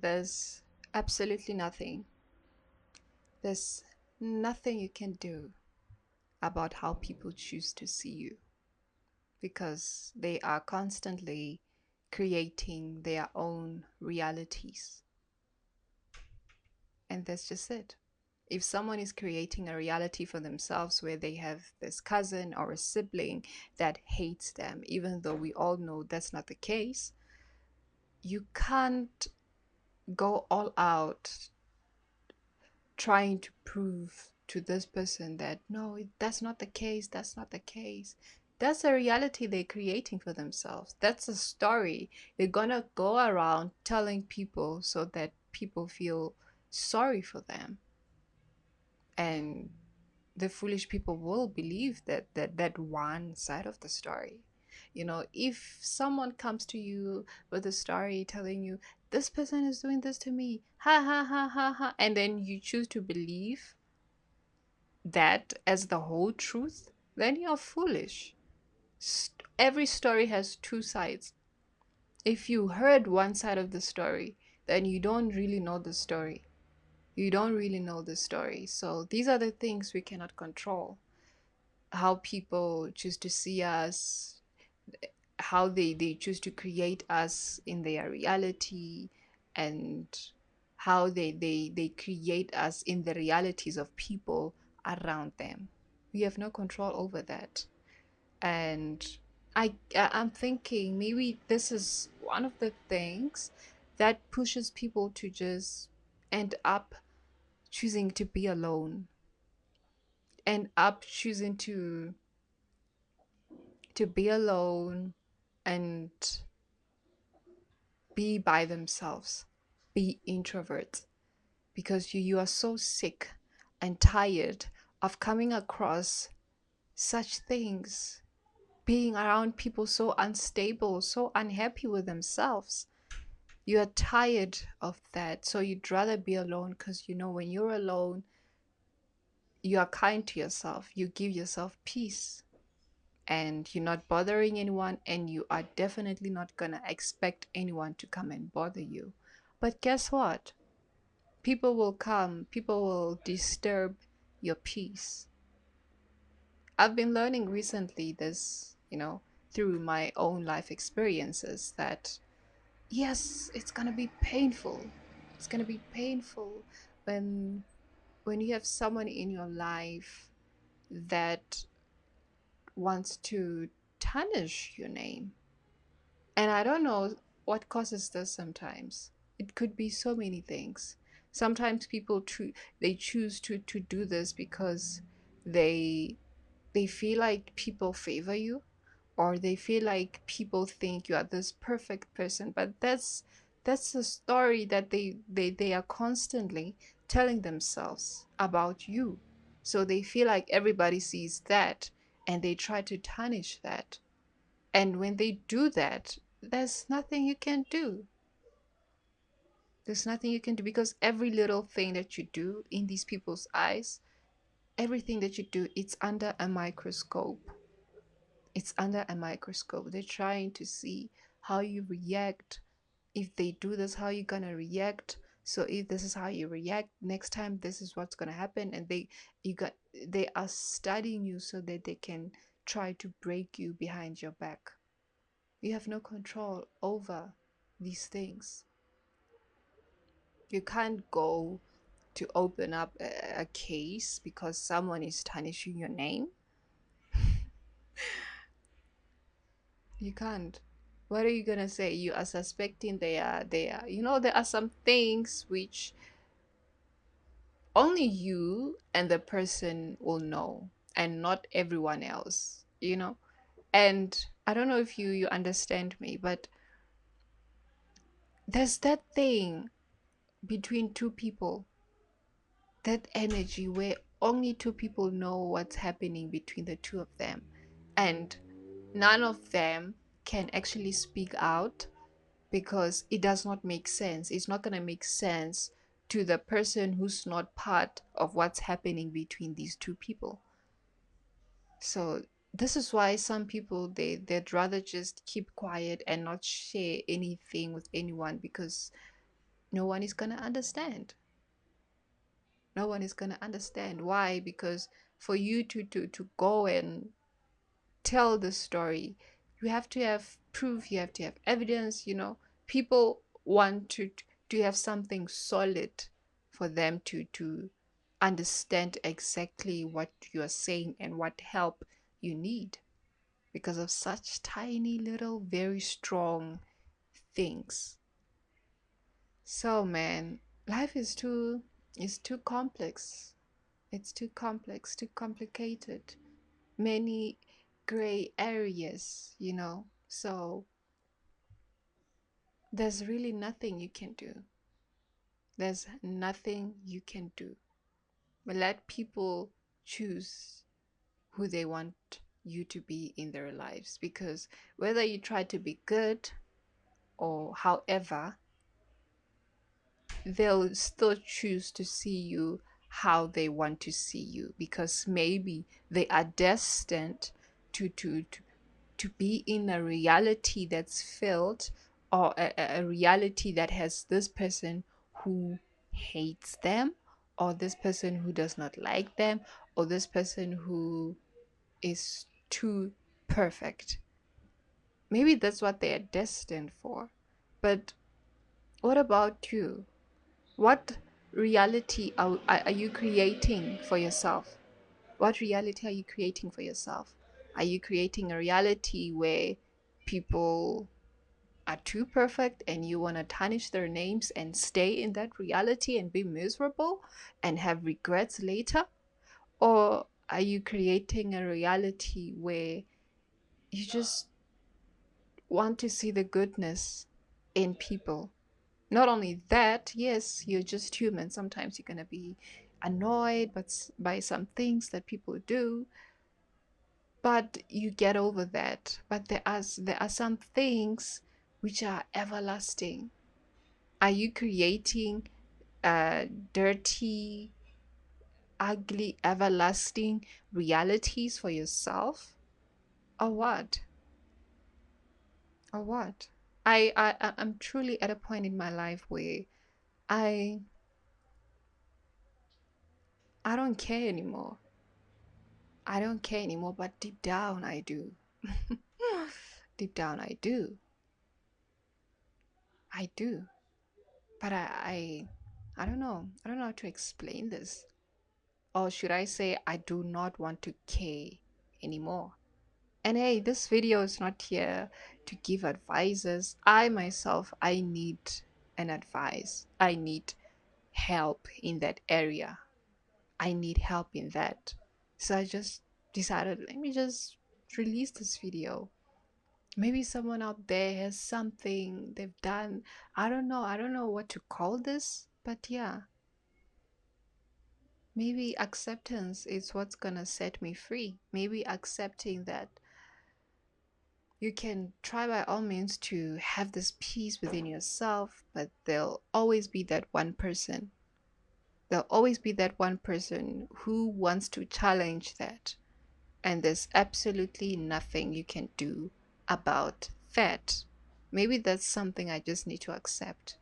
There's absolutely nothing. There's nothing you can do about how people choose to see you because they are constantly creating their own realities. And that's just it. If someone is creating a reality for themselves where they have this cousin or a sibling that hates them, even though we all know that's not the case, you can't go all out trying to prove to this person that no, that's not the case, that's not the case. That's a reality they're creating for themselves. That's a story. They're gonna go around telling people so that people feel sorry for them. And the foolish people will believe that one side of the story. If someone comes to you with a story telling you this person is doing this to me, ha ha ha ha ha, and then you choose to believe that as the whole truth, then you're foolish. Every story has two sides. If you heard one side of the story, then you don't really know the story. You don't really know the story. So these are the things we cannot control. How people choose to see us, how they choose to create us in their reality, and how they create us in the realities of people around them. We have no control over that. And I'm thinking maybe this is one of the things that pushes people to just end up choosing to be alone, end up choosing to be alone and be by themselves, be introverts, because you are so sick and tired of coming across such things, being around people so unstable, so unhappy with themselves. You are tired of that, so you'd rather be alone because when you're alone, you are kind to yourself, you give yourself peace, and you're not bothering anyone, and you are definitely not gonna expect anyone to come and bother you. But guess what? People will come, people will disturb your peace. I've been learning recently this, through my own life experiences, that yes, it's gonna be painful. It's gonna be painful when you have someone in your life that wants to tarnish your name. And I don't know what causes this sometimes. It could be so many things. Sometimes people they choose to do this because they they feel like people favor you, or they feel like people think you are this perfect person, but that's a story that they are constantly telling themselves about you. So they feel like everybody sees that, and they try to tarnish that. And when they do that, there's nothing you can do. There's nothing you can do, because every little thing that you do in these people's eyes, everything that you do, it's under a microscope. It's under a microscope. They're trying to see how you react. If they do this, how you gonna react. So if this is how you react, next time this is what's gonna happen. And they are studying you so that they can try to break you behind your back. You have no control over these things. You can't go to open up a case because someone is tarnishing your name. You can't. What are you gonna say? You are suspecting they are. There are some things which only you and the person will know, and not everyone else. And I don't know if you understand me, but there's that thing between two people, that energy where only two people know what's happening between the two of them, and none of them can actually speak out because it does not make sense. It's not going to make sense to the person who's not part of what's happening between these two people. So this is why some people they'd rather just keep quiet and not share anything with anyone, because no one is going to understand. No one is going to understand. Why? Because for you to go and tell the story, you have to have proof, you have to have evidence, you know. People want to have something solid for them to understand exactly what you're saying and what help you need, because of such tiny little very strong things. So man, life is too complex. It's too complex, too complicated. Many gray areas, you know. So there's really nothing you can do. There's nothing you can do. But let people choose who they want you to be in their lives, because whether you try to be good or however, they'll still choose to see you how they want to see you, because maybe they are destined to be in a reality that's filled, or a reality that has this person who hates them, or this person who does not like them, or this person who is too perfect. Maybe that's what they are destined for. But what about you? What reality are you creating for yourself? What reality are you creating for yourself? Are you creating a reality where people are too perfect and you want to tarnish their names and stay in that reality and be miserable and have regrets later? Or are you creating a reality where you just want to see the goodness in people? Not only that, yes, you're just human. Sometimes you're going to be annoyed by some things that people do, but you get over that. But there are some things which are everlasting. Are you creating dirty, ugly, everlasting realities for yourself, or what? Or what? I'm truly at a point in my life where I I don't care anymore. I don't care anymore, but deep down I do. Deep down I do. I do. But I don't know. I don't know how to explain this. Or should I say I do not want to care anymore. And hey, this video is not here to give advices. I myself, I need an advice. I need help in that area. I need help in that. So I just decided, let me just release this video. Maybe someone out there has something they've done. I don't know what to call this, but yeah, maybe acceptance is what's gonna set me free. Maybe accepting that you can try by all means to have this peace within yourself, but there'll always be that one person. There'll always be that one person who wants to challenge that. And there's absolutely nothing you can do about that. Maybe that's something I just need to accept.